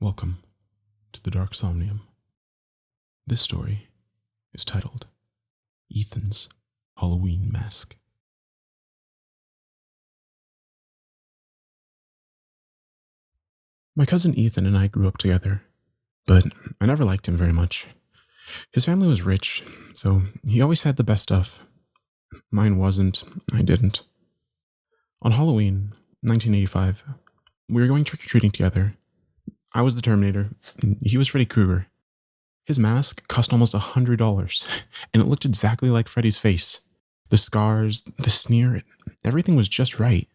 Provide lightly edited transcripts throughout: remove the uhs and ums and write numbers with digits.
Welcome to the Darksomnium. This story is titled Ethan's Halloween Mask. My cousin Ethan and I grew up together, but I never liked him very much. His family was rich, so he always had the best stuff. Mine wasn't. I didn't. On Halloween, 1985, we were going trick-or-treating together. I was the Terminator, and he was Freddy Krueger. His mask cost almost $100, and it looked exactly like Freddy's face. The scars, the sneer, everything was just right,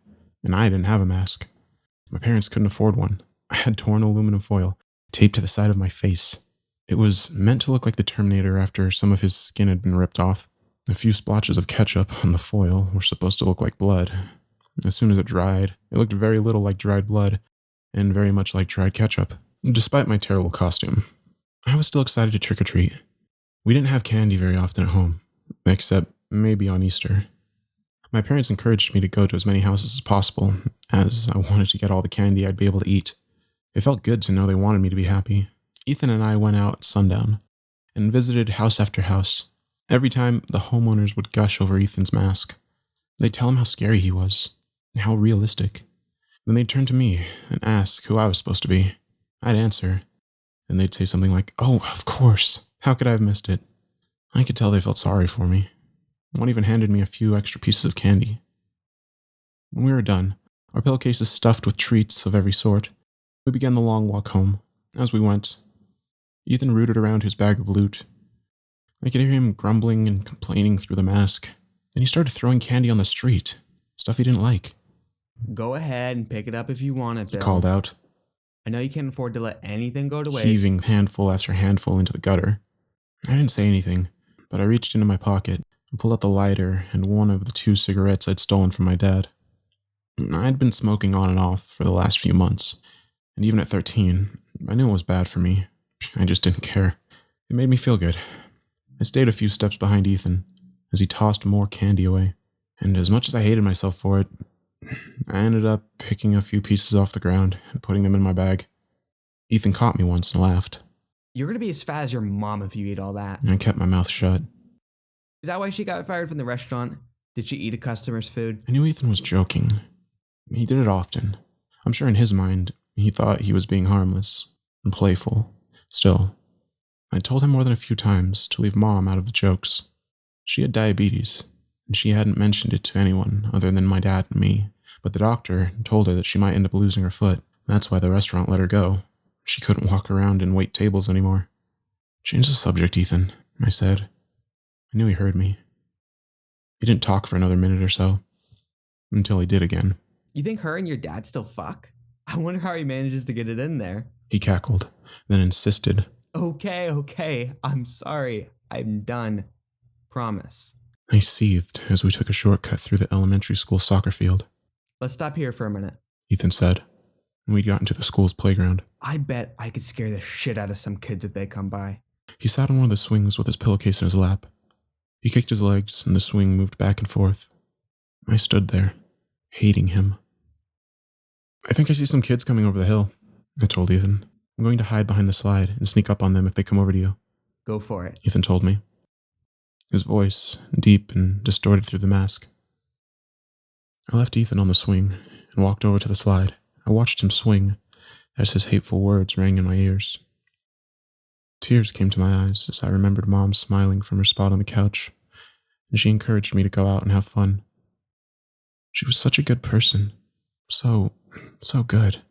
and I didn't have a mask. My parents couldn't afford one. I had torn aluminum foil taped to the side of my face. It was meant to look like the Terminator after some of his skin had been ripped off. A few splotches of ketchup on the foil were supposed to look like blood. As soon as it dried, it looked very little like dried blood, and very much like dried ketchup. Despite my terrible costume, I was still excited to trick-or-treat. We didn't have candy very often at home, except maybe on Easter. My parents encouraged me to go to as many houses as possible, as I wanted to get all the candy I'd be able to eat. It felt good to know they wanted me to be happy. Ethan and I went out at sundown and visited house after house. Every time, the homeowners would gush over Ethan's mask. They'd tell him how scary he was, how realistic. Then they'd turn to me and ask who I was supposed to be. I'd answer, and they'd say something like, "Oh, of course. How could I have missed it?" I could tell they felt sorry for me. One even handed me a few extra pieces of candy. When we were done, our pillowcases stuffed with treats of every sort, we began the long walk home. As we went, Ethan rooted around his bag of loot. I could hear him grumbling and complaining through the mask. Then he started throwing candy on the street, stuff he didn't like. Go ahead and pick it up if you want it, Bill. He called out, I know you can't afford to let anything go to waste. heaving handful after handful into the gutter. I didn't say anything, but I reached into my pocket and pulled out the lighter and one of the 2 cigarettes I'd stolen from my dad. I'd been smoking on and off for the last few months, and even at 13, I knew it was bad for me. I just didn't care. It made me feel good. I stayed a few steps behind Ethan as he tossed more candy away, and as much as I hated myself for it, I ended up picking a few pieces off the ground and putting them in my bag. Ethan caught me once and laughed. You're gonna be as fat as your mom if you eat all that. I kept my mouth shut. Is that why she got fired from the restaurant? Did she eat a customer's food? I knew Ethan was joking. He did it often. I'm sure in his mind, he thought he was being harmless and playful. Still, I told him more than a few times to leave Mom out of the jokes. She had diabetes, and she hadn't mentioned it to anyone other than my dad and me, but the doctor told her that she might end up losing her foot. That's why the restaurant let her go. She couldn't walk around and wait tables anymore. "Change the subject, Ethan," I said. I knew he heard me. He didn't talk for another minute or so, until he did again. You think her and your dad still fuck? I wonder how he manages to get it in there. He cackled, then insisted. Okay, I'm sorry. I'm done. Promise. I seethed as we took a shortcut through the elementary school soccer field. Let's stop here for a minute. Ethan said, and we got into the school's playground. I bet I could scare the shit out of some kids if they come by. He sat on one of the swings with his pillowcase in his lap. He kicked his legs, and the swing moved back and forth. I stood there, hating him. "I think I see some kids coming over the hill," I told Ethan. "I'm going to hide behind the slide and sneak up on them if they come over to you." Go for it. Ethan told me. His voice, deep and distorted through the mask. I left Ethan on the swing and walked over to the slide. I watched him swing as his hateful words rang in my ears. Tears came to my eyes as I remembered Mom smiling from her spot on the couch, and she encouraged me to go out and have fun. She was such a good person. So good.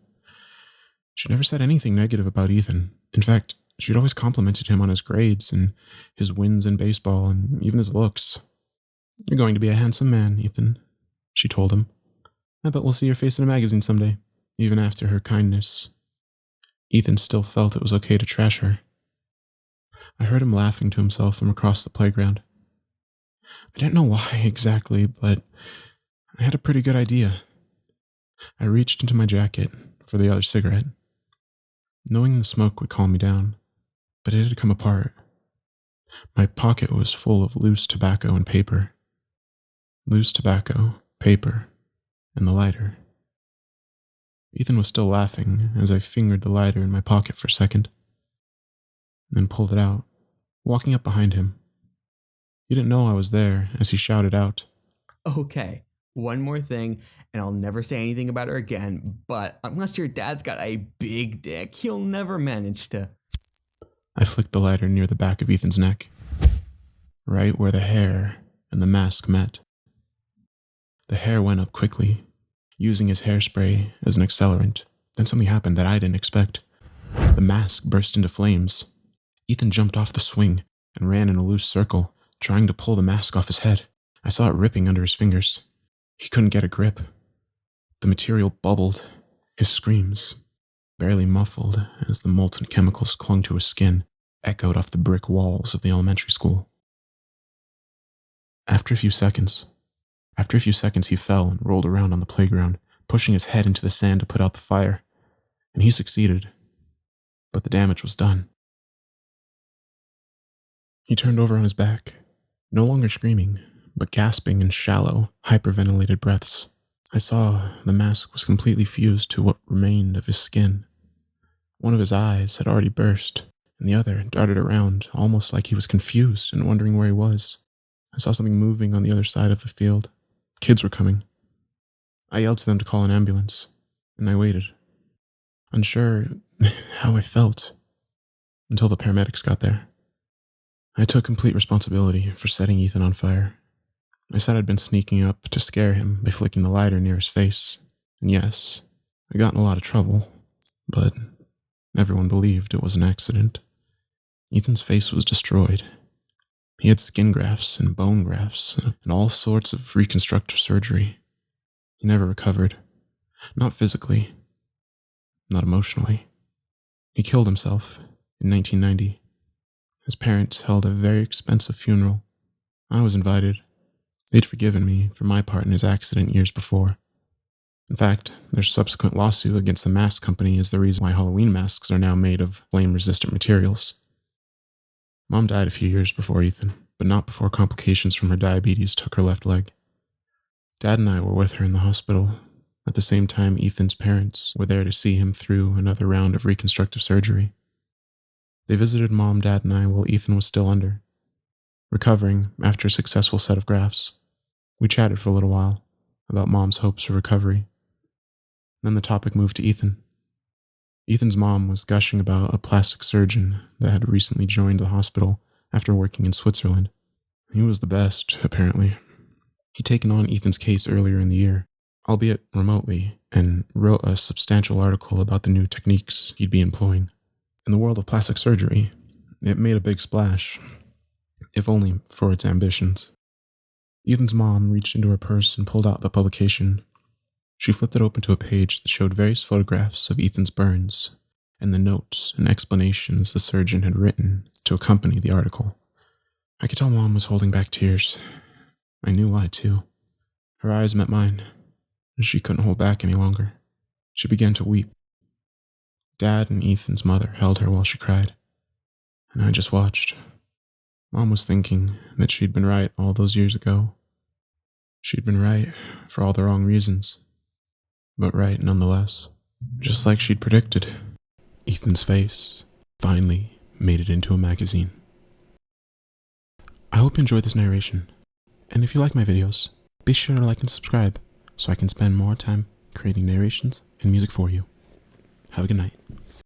She never said anything negative about Ethan. In fact, she'd always complimented him on his grades and his wins in baseball and even his looks. "You're going to be a handsome man, Ethan," she told him. "I bet we'll see your face in a magazine someday," even after her kindness. Ethan still felt it was okay to trash her. I heard him laughing to himself from across the playground. I didn't know why exactly, but I had a pretty good idea. I reached into my jacket for the other cigarette, knowing the smoke would calm me down, but it had come apart. My pocket was full of loose tobacco and paper. Loose tobacco, paper, and the lighter. Ethan was still laughing as I fingered the lighter in my pocket for a second, then pulled it out, walking up behind him. He didn't know I was there as he shouted out, Okay, one more thing, and I'll never say anything about her again, but unless your dad's got a big dick, he'll never manage to. I flicked the lighter near the back of Ethan's neck, right where the hair and the mask met. The hair went up quickly, using his hairspray as an accelerant. Then something happened that I didn't expect. The mask burst into flames. Ethan jumped off the swing and ran in a loose circle, trying to pull the mask off his head. I saw it ripping under his fingers. He couldn't get a grip. The material bubbled. His screams, barely muffled as the molten chemicals clung to his skin, echoed off the brick walls of the elementary school. After a few seconds, he fell and rolled around on the playground, pushing his head into the sand to put out the fire. And he succeeded, but the damage was done. He turned over on his back, no longer screaming, but gasping in shallow, hyperventilated breaths. I saw the mask was completely fused to what remained of his skin. One of his eyes had already burst, and the other darted around, almost like he was confused and wondering where he was. I saw something moving on the other side of the field. Kids were coming. I yelled to them to call an ambulance, and I waited, unsure how I felt, until the paramedics got there. I took complete responsibility for setting Ethan on fire. I said I'd been sneaking up to scare him by flicking the lighter near his face, and yes, I got in a lot of trouble, but everyone believed it was an accident. Ethan's face was destroyed. He had skin grafts and bone grafts and all sorts of reconstructive surgery. He never recovered. Not physically. Not emotionally. He killed himself in 1990. His parents held a very expensive funeral. I was invited. They'd forgiven me for my part in his accident years before. In fact, their subsequent lawsuit against the mask company is the reason why Halloween masks are now made of flame-resistant materials. Mom died a few years before Ethan, but not before complications from her diabetes took her left leg. Dad and I were with her in the hospital. At the same time, Ethan's parents were there to see him through another round of reconstructive surgery. They visited Mom, Dad, and I while Ethan was still under, recovering after a successful set of grafts. We chatted for a little while about Mom's hopes for recovery. Then the topic moved to Ethan. Ethan's mom was gushing about a plastic surgeon that had recently joined the hospital after working in Switzerland. He was the best, apparently. He'd taken on Ethan's case earlier in the year, albeit remotely, and wrote a substantial article about the new techniques he'd be employing. In the world of plastic surgery, it made a big splash, if only for its ambitions. Ethan's mom reached into her purse and pulled out the publication. She flipped it open to a page that showed various photographs of Ethan's burns and the notes and explanations the surgeon had written to accompany the article. I could tell Mom was holding back tears. I knew why, too. Her eyes met mine, and she couldn't hold back any longer. She began to weep. Dad and Ethan's mother held her while she cried, and I just watched. Mom was thinking that she'd been right all those years ago. She'd been right for all the wrong reasons, but right nonetheless, just like she'd predicted. Ethan's face finally made it into a magazine. I hope you enjoyed this narration, and if you like my videos, be sure to like and subscribe so I can spend more time creating narrations and music for you. Have a good night.